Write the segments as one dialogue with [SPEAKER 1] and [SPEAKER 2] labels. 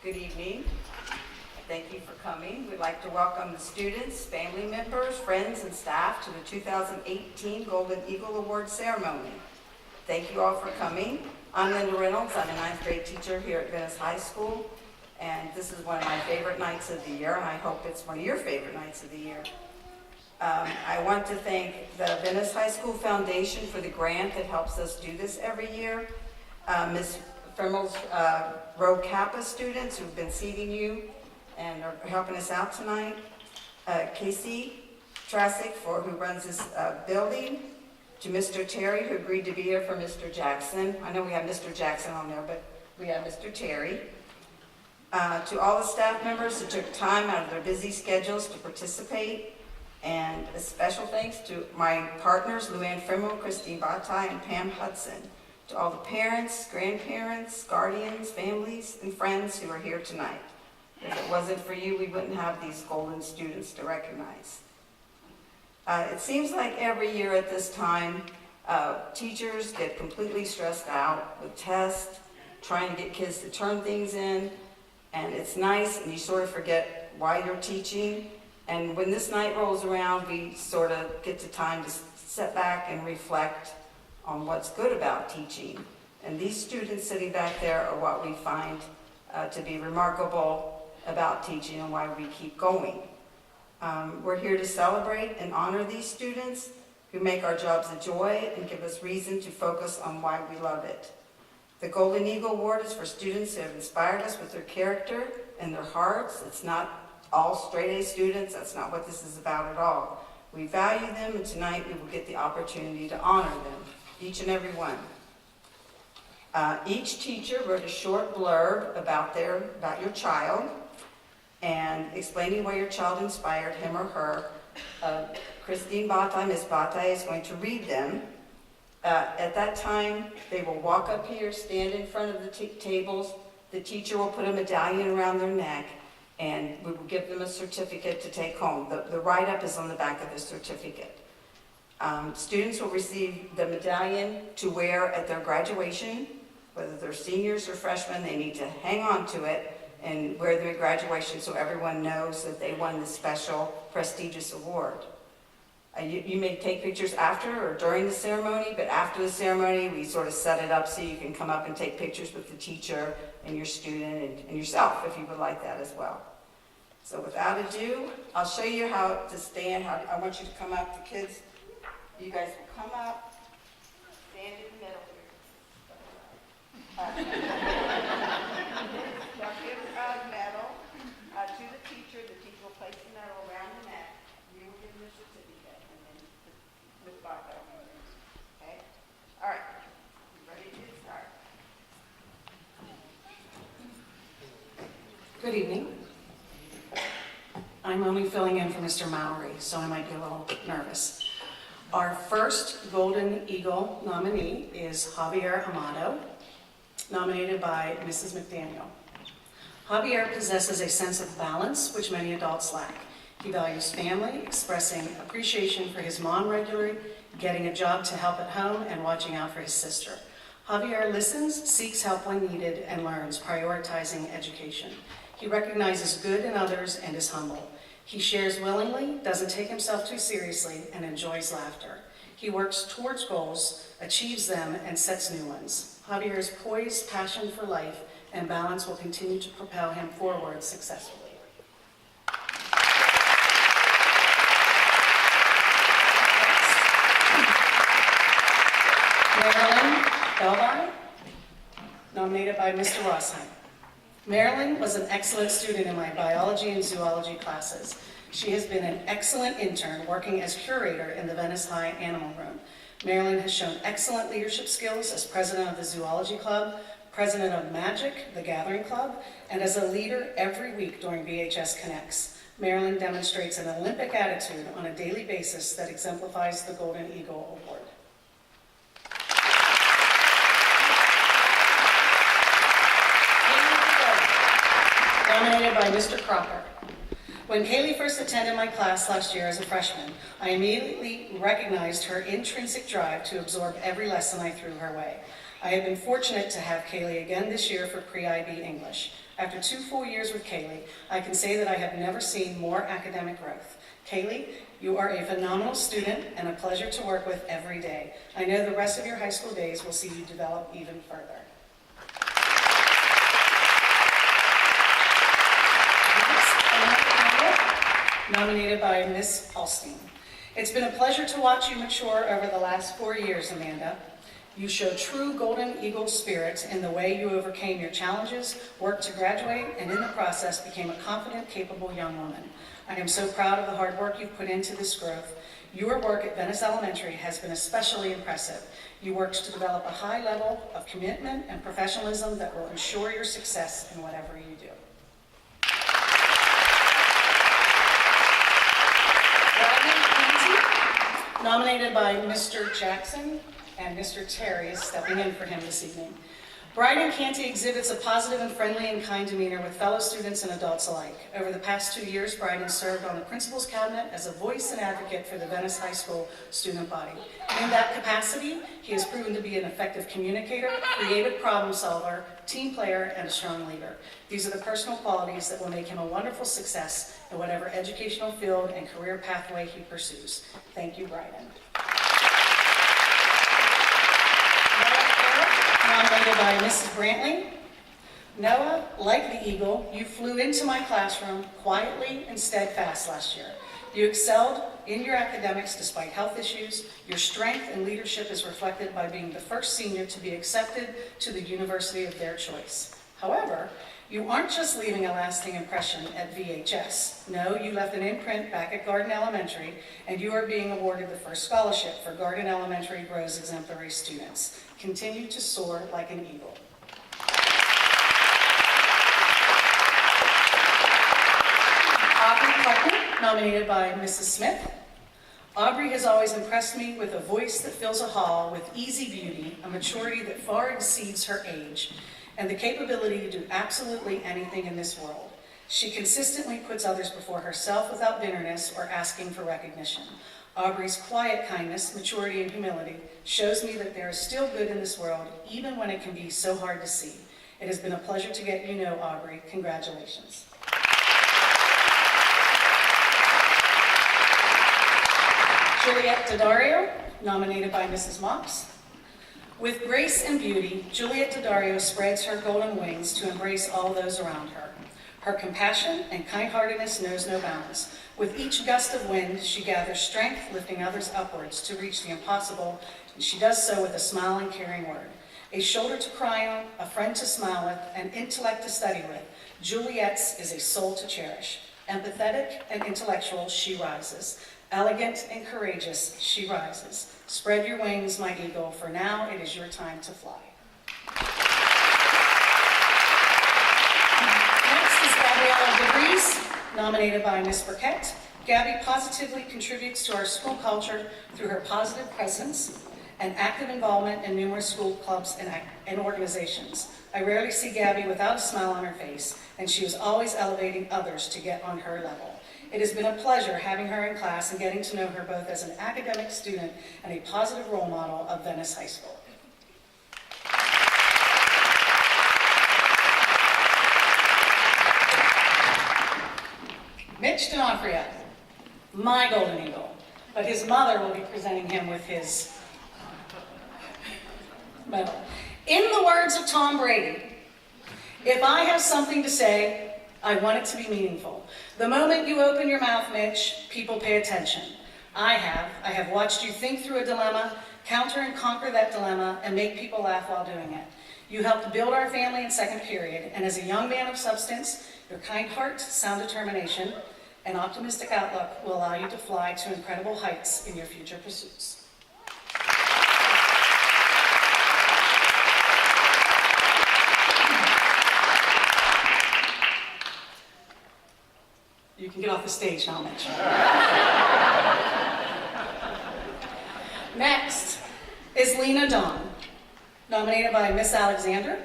[SPEAKER 1] Good evening. Thank you for coming. We'd like to welcome the students, family members, friends, and staff to the 2018 Golden Eagle Award ceremony. Thank you all for coming. I'm Linda Reynolds. I'm a 9th grade teacher here at Venice High School, and this is one of my favorite nights of the year, and I hope it's one of your favorite nights of the year. I want to thank the Venice High School Foundation for the grant that helps us do this every year. Ms. Frimmel's Rho Kappa students who've been seating you and are helping us out tonight. Casey Trasick, who runs this building. To Mr. Terry, who agreed to be here for Mr. Jackson. I know we have Mr. Jackson on there, but we have Mr. Terry. To all the staff members who took time out of their busy schedules to participate. And a special thanks to my partners, Luann Frimmel, Christine Bataille, and Pam Hudson. To all the parents, grandparents, guardians, families, and friends who are here tonight. If it wasn't for you, we wouldn't have these golden students to recognize. It seems like every year at this time, teachers get completely stressed out with tests, trying to get kids to turn things in, and it's nice, and you sort of forget why you're teaching. And when this night rolls around, we sort of get the time to sit back and reflect on what's good about teaching. And these students sitting back there are what we find to be remarkable about teaching and why we keep going. We're here to celebrate and honor these students who make our jobs a joy and give us reason to focus on why we love it. The Golden Eagle Award is for students who have inspired us with their character and their hearts. It's not all straight A students. That's not what this is about at all. We value them, and tonight we will get the opportunity to honor them, each and every one. Each teacher wrote a short blurb about your child and explaining why your child inspired him or her. Christine Bataille, Ms. Bataille, is going to read them. At that time, they will walk up here, stand in front of the tables. The teacher will put a medallion around their neck, and we will give them a certificate to take home. The write-up is on the back of the certificate. Students will receive the medallion to wear at their graduation. Whether they're seniors or freshmen, they need to hang on to it and wear their graduation so everyone knows that they won this special, prestigious award. You may take pictures after or during the ceremony, but after the ceremony, we sort of set it up so you can come up and take pictures with the teacher and your student and yourself if you would like that as well. So without ado, I'll show you how to stand. I want you to come up, the kids, you guys will come up, stand in the middle here. Now give a medal to the teacher. The teacher will place the medal around the neck. You will give them the certificate, and then Ms. Bataille. Okay? All right. You ready to start?
[SPEAKER 2] Good evening. I'm only filling in for Mr. Mowry, so I might be a little nervous. Our first Golden Eagle nominee is Javier Amado, nominated by Mrs. McDaniel. Javier possesses a sense of balance, which many adults lack. He values family, expressing appreciation for his mom regularly, getting a job to help at home, and watching out for his sister. Javier listens, seeks help when needed, and learns, prioritizing education. He recognizes good in others and is humble. He shares willingly, doesn't take himself too seriously, and enjoys laughter. He works towards goals, achieves them, and sets new ones. Javier's poised passion for life and balance will continue to propel him forward successfully. Marilyn Belvine, nominated by Mr. Rossheim. Marilyn was an excellent student in my biology and zoology classes. She has been an excellent intern working as curator in the Venice High Animal Room. Marilyn has shown excellent leadership skills as president of the Zoology Club, president of Magic, the Gathering Club, and as a leader every week during VHS Connects. Marilyn demonstrates an Olympic attitude on a daily basis that exemplifies the Golden Eagle Award. Nominated by Mr. Crocker. When Kaylee first attended my class last year as a freshman, I immediately recognized her intrinsic drive to absorb every lesson I threw her way. I have been fortunate to have Kaylee again this year for pre-IB English. After 2 full years with Kaylee, I can say that I have never seen more academic growth. Kaylee, you are a phenomenal student and a pleasure to work with every day. I know the rest of your high school days will see you develop even further. Nominated by Miss Alstein. It's been a pleasure to watch you mature over the last 4 years, Amanda. You show true Golden Eagle spirit in the way you overcame your challenges, worked to graduate, and in the process became a confident, capable young woman. I am so proud of the hard work you've put into this growth. Your work at Venice Elementary has been especially impressive. You worked to develop a high level of commitment and professionalism that will ensure your success in whatever you do. Nominated by Mr. Jackson, and Mr. Terry is stepping in for him this evening. Bryden Canty exhibits a positive and friendly and kind demeanor with fellow students and adults alike. Over the past 2 years, Bryden served on the principal's cabinet as a voice and advocate for the Venice High School student body. In that capacity, he has proven to be an effective communicator, creative problem solver, team player, and a strong leader. These are the personal qualities that will make him a wonderful success in whatever educational field and career pathway he pursues. Thank you, Bryden. Nominated by Mrs. Brantley. Noah, like the eagle, you flew into my classroom quietly and steadfast last year. You excelled in your academics despite health issues. Your strength and leadership is reflected by being the first senior to be accepted to the university of their choice. However, you aren't just leaving a lasting impression at VHS. No, you left an imprint back at Garden Elementary, and you are being awarded the first scholarship for Garden Elementary Grows Exemplary students. Continue to soar like an eagle. Aubrey Putnam, nominated by Mrs. Smith. Aubrey has always impressed me with a voice that fills a hall with easy beauty, a maturity that far exceeds her age, and the capability to do absolutely anything in this world. She consistently puts others before herself without bitterness or asking for recognition. Aubrey's quiet kindness, maturity, and humility shows me that there is still good in this world, even when it can be so hard to see. It has been a pleasure to get you know Aubrey. Congratulations. Juliet Daddario, nominated by Mrs. Mops. With grace and beauty, Juliet Daddario spreads her golden wings to embrace all those around her. Her compassion and kind-heartedness knows no bounds. With each gust of wind, she gathers strength, lifting others upwards to reach the impossible, and she does so with a smile and caring word. A shoulder to cry on, a friend to smile with, an intellect to study with, Juliet's is a soul to cherish. Empathetic and intellectual, she rises. Elegant and courageous, she rises. Spread your wings, my eagle, for now it is your time to fly. Next is Gabriella DeVries, nominated by Ms. Burkett. Gabby positively contributes to our school culture through her positive presence and active involvement in numerous school clubs and organizations. I rarely see Gabby without a smile on her face, and she is always elevating others to get on her level. It has been a pleasure having her in class and getting to know her both as an academic student and a positive role model of Venice High School. Mitch D'Onofrio, my golden eagle, but his mother will be presenting him with his medal. In the words of Tom Brady, if I have something to say, I want it to be meaningful. The moment you open your mouth, Mitch, people pay attention. I have watched you think through a dilemma, counter and conquer that dilemma, and make people laugh while doing it. You helped build our family in second period, and as a young man of substance, your kind heart, sound determination, and optimistic outlook will allow you to fly to incredible heights in your future pursuits. You can get off the stage now, Mitch. Next is Lena Dawn, nominated by Miss Alexander.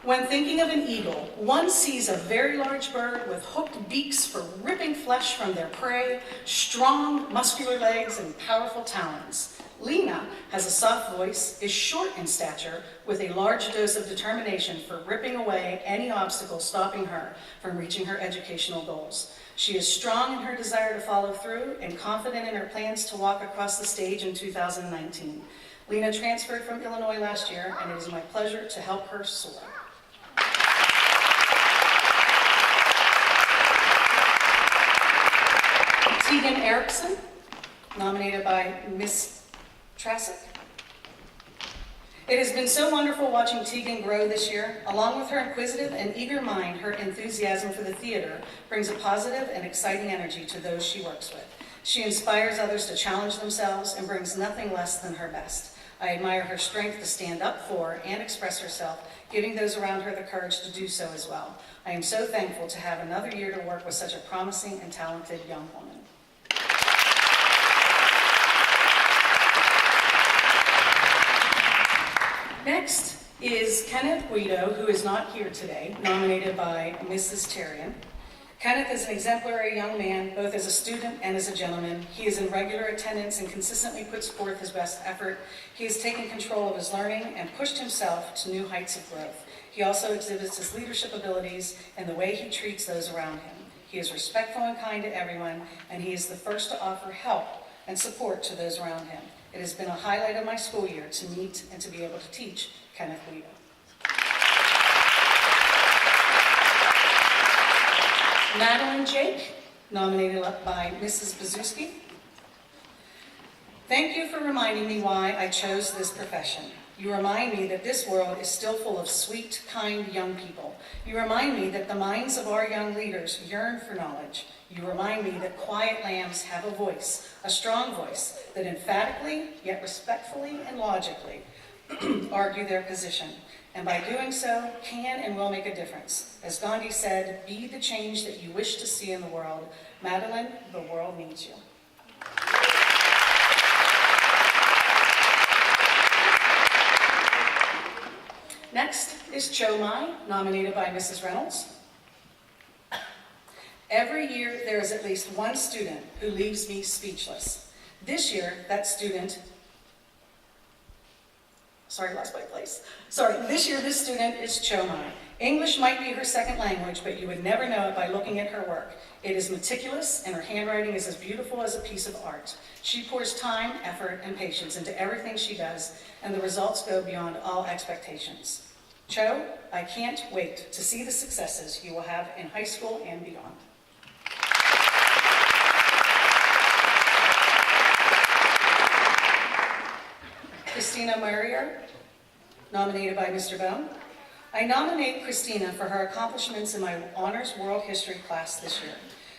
[SPEAKER 2] When thinking of an eagle, one sees a very large bird with hooked beaks for ripping flesh from their prey, strong, muscular legs, and powerful talons. Lena has a soft voice, is short in stature, with a large dose of determination for ripping away any obstacle stopping her from reaching her educational goals. She is strong in her desire to follow through and confident in her plans to walk across the stage in 2019. Lena transferred from Illinois last year, and it is my pleasure to help her soar. Tegan Erickson, nominated by Miss Trassick. It has been so wonderful watching Tegan grow this year. Along with her inquisitive and eager mind, her enthusiasm for the theater brings a positive and exciting energy to those she works with. She inspires others to challenge themselves and brings nothing less than her best. I admire her strength to stand up for and express herself, giving those around her the courage to do so as well. I am so thankful to have another year to work with such a promising and talented young woman. Next is Kenneth Guido, who is not here today, nominated by Mrs. Terrian. Kenneth is an exemplary young man, both as a student and as a gentleman. He is in regular attendance and consistently puts forth his best effort. He has taken control of his learning and pushed himself to new heights of growth. He also exhibits his leadership abilities in the way he treats those around him. He is respectful and kind to everyone, and he is the first to offer help and support to those around him. It has been a highlight of my school year to meet and to be able to teach Kenneth Guido. Madeline Jake, nominated by Mrs. Bazuski. Thank you for reminding me why I chose this profession. You remind me that this world is still full of sweet, kind young people. You remind me that the minds of our young leaders yearn for knowledge. You remind me that quiet lambs have a voice, a strong voice, that emphatically, yet respectfully and logically argue their position, and by doing so, can and will make a difference. As Gandhi said, be the change that you wish to see in the world. Madeline, the world needs you. Next is Cho Mai, nominated by Mrs. Reynolds. Every year, there is at least one student who leaves me speechless. This year, that student, this year, this student is Cho Mai. English might be her second language, but you would never know it by looking at her work. It is meticulous, and her handwriting is as beautiful as a piece of art. She pours time, effort, and patience into everything she does, and the results go beyond all expectations. Cho, I can't wait to see the successes you will have in high school and beyond. Christina Marier, nominated by Mr. Bone. I nominate Christina for her accomplishments in my Honors World History class this year.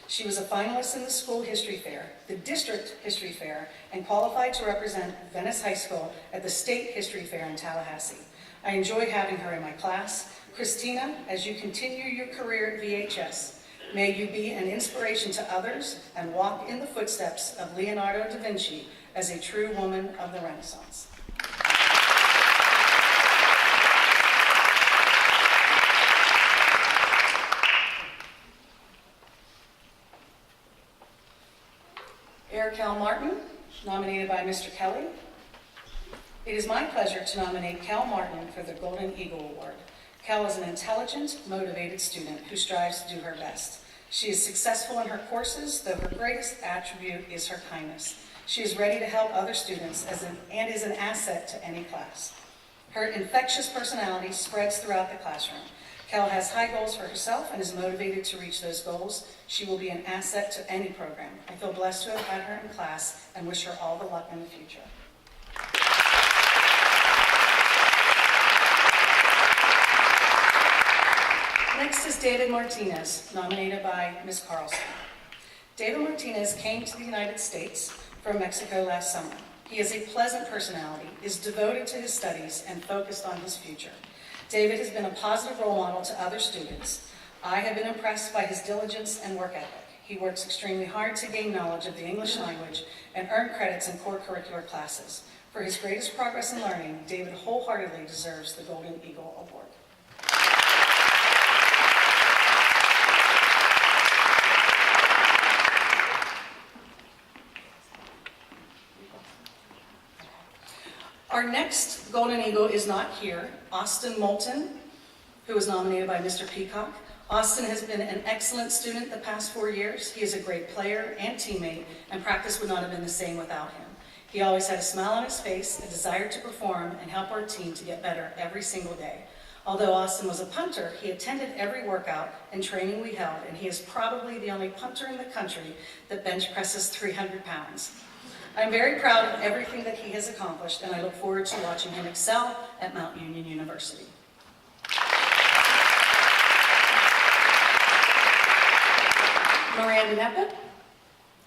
[SPEAKER 2] She was a finalist in the school history fair, the district history fair, and qualified to represent Venice High School at the state history fair in Tallahassee. I enjoy having her in my class. Christina, as you continue your career at VHS, may you be an inspiration to others and walk in the footsteps of Leonardo da Vinci as a true woman of the Renaissance. Cal Martin, nominated by Mr. Kelly. It is my pleasure to nominate Cal Martin for the Golden Eagle Award. Cal is an intelligent, motivated student who strives to do her best. She is successful in her courses, though her greatest attribute is her kindness. She is ready to help other students and is an asset to any class. Her infectious personality spreads throughout the classroom. Cal has high goals for herself and is motivated to reach those goals. She will be an asset to any program. I feel blessed to have had her in class and wish her all the luck in the future. Next is David Martinez, nominated by Ms. Carlson. David Martinez came to the United States from Mexico last summer. He has a pleasant personality, is devoted to his studies, and focused on his future. David has been a positive role model to other students. I have been impressed by his diligence and work ethic. He works extremely hard to gain knowledge of the English language and earn credits in core curricular classes. For his greatest progress in learning, David wholeheartedly deserves the Golden Eagle Award. Our next Golden Eagle is not here. Austin Moulton, who was nominated by Mr. Peacock. Austin has been an excellent student the past 4 years. He is a great player and teammate, and practice would not have been the same without him. He always had a smile on his face, a desire to perform and help our team to get better every single day. Although Austin was a punter, he attended every workout and training we held, and he is probably the only punter in the country that bench presses 300 pounds. I'm very proud of everything that he has accomplished, and I look forward to watching him excel at Mount Union University. Miranda Neppett,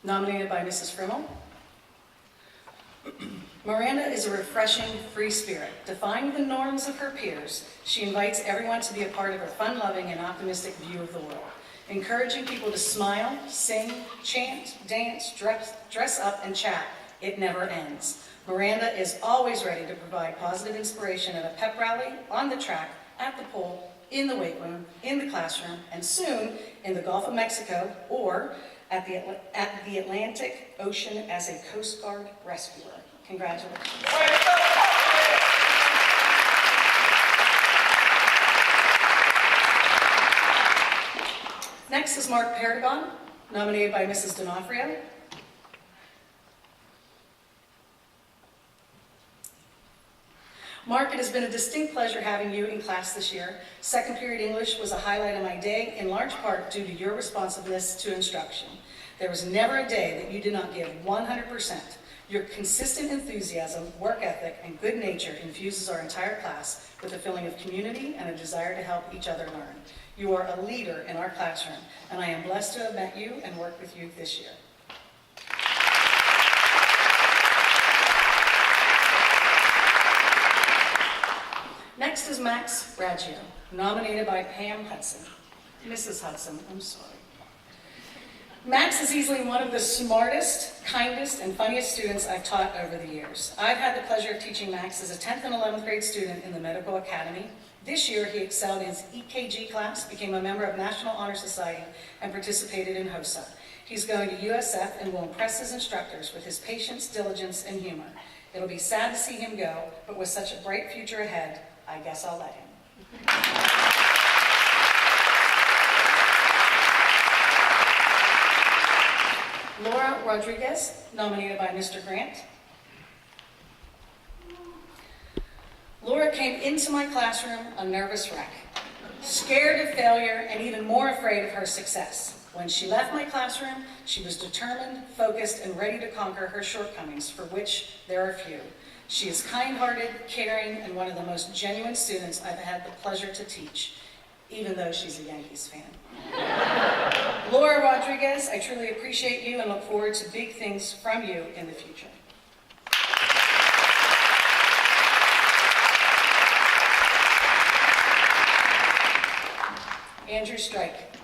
[SPEAKER 2] nominated by Mrs. Frimmel. Miranda is a refreshing, free spirit. Defying the norms of her peers, she invites everyone to be a part of her fun-loving and optimistic view of the world, encouraging people to smile, sing, chant, dance, dress up, and chat. It never ends. Miranda is always ready to provide positive inspiration at a pep rally, on the track, at the pool, in the weight room, in the classroom, and soon in the Gulf of Mexico or at the Atlantic Ocean as a Coast Guard rescuer. Congratulations. Next is Mark Paragon, nominated by Mrs. D'Onofrio. Mark, it has been a distinct pleasure having you in class this year. Second period English was a highlight of my day, in large part due to your responsiveness to instruction. There was never a day that you did not give 100%. Your consistent enthusiasm, work ethic, and good nature infuses our entire class with a feeling of community and a desire to help each other learn. You are a leader in our classroom, and I am blessed to have met you and worked with you this year. Next is Max Raggio, nominated by Pam Hudson. Mrs. Hudson, I'm sorry. Max is easily one of the smartest, kindest, and funniest students I've taught over the years. I've had the pleasure of teaching Max as a 10th and 11th grade student in the Medical Academy. This year, he excelled in his EKG class, became a member of National Honor Society, and participated in HOSA. He's going to USF and will impress his instructors with his patience, diligence, and humor. It'll be sad to see him go, but with such a bright future ahead, I guess I'll let him. Laura Rodriguez, nominated by Mr. Grant. Laura came into my classroom a nervous wreck, scared of failure and even more afraid of her success. When she left my classroom, she was determined, focused, and ready to conquer her shortcomings, for which there are few. She is kind-hearted, caring, and one of the most genuine students I've had the pleasure to teach, even though she's a Yankees fan. Laura Rodriguez, I truly appreciate you and look forward to big things from you in the future. Andrew Strike,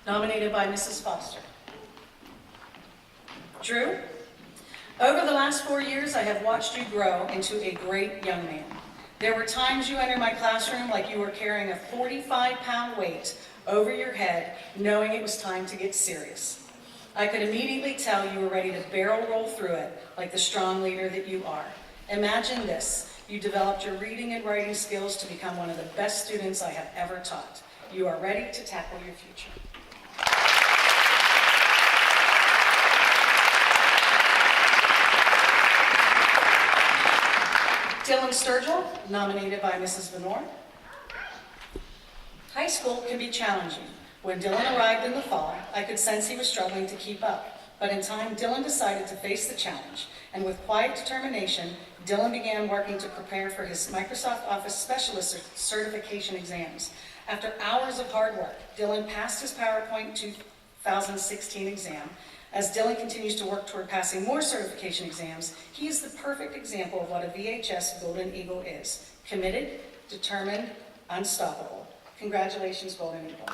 [SPEAKER 2] nominated by Mrs. Foster. Drew, over the last 4 years, I have watched you grow into a great young man. There were times you entered my classroom like you were carrying a 45-pound weight over your head, knowing it was time to get serious. I could immediately tell you were ready to barrel roll through it like the strong leader that you are. Imagine this. You developed your reading and writing skills to become one of the best students I have ever taught. You are ready to tackle your future. Dylan Sturgill, nominated by Mrs. Venor. High school can be challenging. When Dylan arrived in the fall, I could sense he was struggling to keep up. But in time, Dylan decided to face the challenge. And with quiet determination, Dylan began working to prepare for his Microsoft Office Specialist certification exams. After hours of hard work, Dylan passed his PowerPoint 2016 exam. As Dylan continues to work toward passing more certification exams, he is the perfect example of what a VHS Golden Eagle is. Committed, determined, unstoppable. Congratulations, Golden Eagle.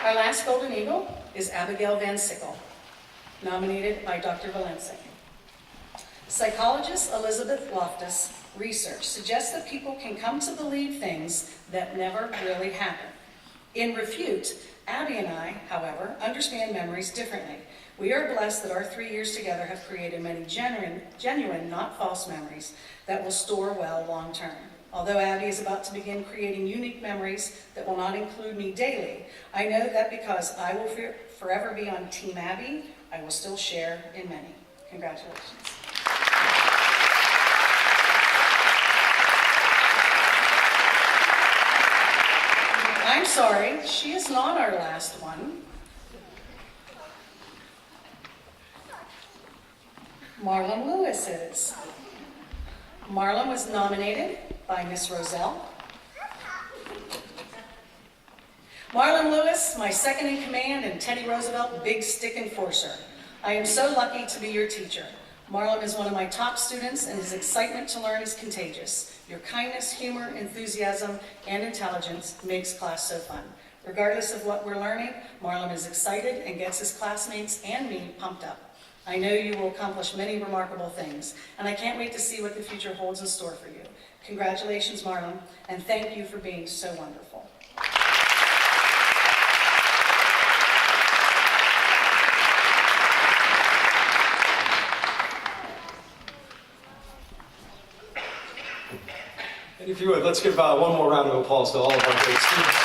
[SPEAKER 2] Our last Golden Eagle is Abigail Van Sickle, nominated by Dr. Valencia. Psychologist Elizabeth Loftus research suggests that people can come to believe things that never really happen. In Refute, Abby and I, however, understand memories differently. We are blessed that our 3 years together have created many genuine, not false memories that will store well long term. Although Abby is about to begin creating unique memories that will not include me daily, I know that because I will forever be on Team Abby, I will still share in many. Congratulations. I'm sorry, she is not our last one. Marlon Lewis is. Marlon was nominated by Miss Roselle. Marlon Lewis, my second in command, and Teddy Roosevelt, big stick enforcer. I am so lucky to be your teacher. Marlon is one of my top students, and his excitement to learn is contagious. Your kindness, humor, enthusiasm, and intelligence makes class so fun. Regardless of what we're learning, Marlon is excited and gets his classmates and me pumped up. I know you will accomplish many remarkable things, and I can't wait to see what the future holds in store for you. Congratulations, Marlon, and thank you for being so wonderful.
[SPEAKER 3] And if you would, let's give one more round of applause to all of our great students.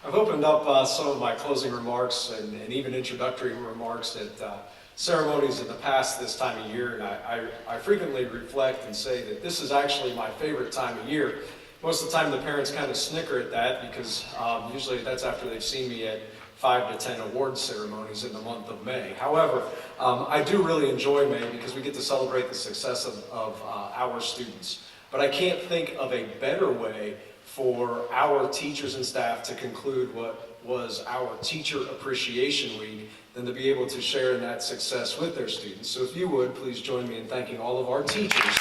[SPEAKER 3] I've opened up some of my closing remarks and even introductory remarks at ceremonies in the past this time of year, and I frequently reflect and say that this is actually my favorite time of year. Most of the time the parents kind of snicker at that because usually that's after they've seen me at 5 to 10 award ceremonies in the month of May. However, I do really enjoy May because we get to celebrate the success of our students. But I can't think of a better way for our teachers and staff to conclude what was our Teacher Appreciation Week than to be able to share in that success with their students. So if you would, please join me in thanking all of our teachers.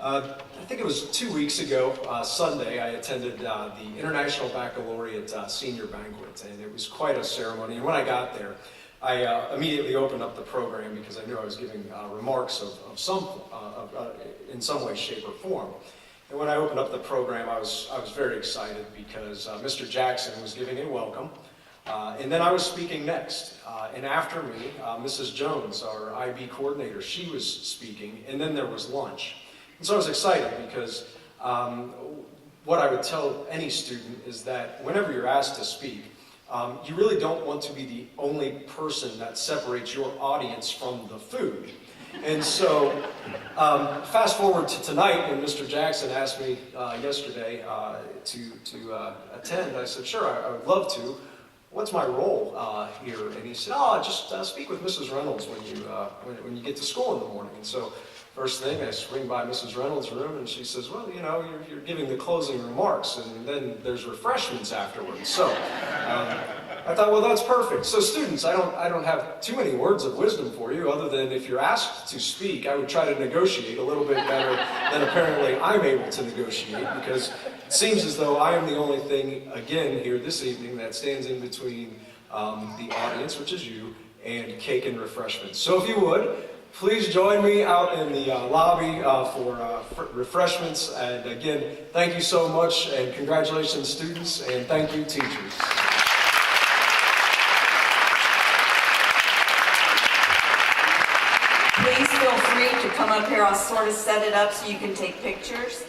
[SPEAKER 3] I think it was 2 weeks ago, Sunday, I attended the International Baccalaureate Senior Banquet, and it was quite a ceremony. And when I got there, I immediately opened up the program because I knew I was giving remarks in some way, shape, or form. And when I opened up the program, I was very excited because Mr. Jackson was giving a welcome, and then I was speaking next. And after me, Mrs. Jones, our IB coordinator, she was speaking, and then there was lunch. And so I was excited because what I would tell any student is that whenever you're asked to speak, you really don't want to be the only person that separates your audience from the food. And so, fast forward to tonight, when Mr. Jackson asked me yesterday to attend, I said, sure, I would love to. What's my role here? And he said, just speak with Mrs. Reynolds when you get to school in the morning. And so, first thing, I swing by Mrs. Reynolds' room, and she says, well, you know, you're giving the closing remarks, and then there's refreshments afterwards. So I thought, well, that's perfect. So students, I don't have too many words of wisdom for you, other than if you're asked to speak, I would try to negotiate a little bit better than apparently I'm able to negotiate, because it seems as though I am the only thing, again, here this evening that stands in between the audience, which is you, and cake and refreshments. So if you would, please join me out in the lobby for refreshments. And again, thank you so much, and congratulations, students, and thank you, teachers.
[SPEAKER 1] Please feel free to come up here. I'll sort of set it up so you can take pictures.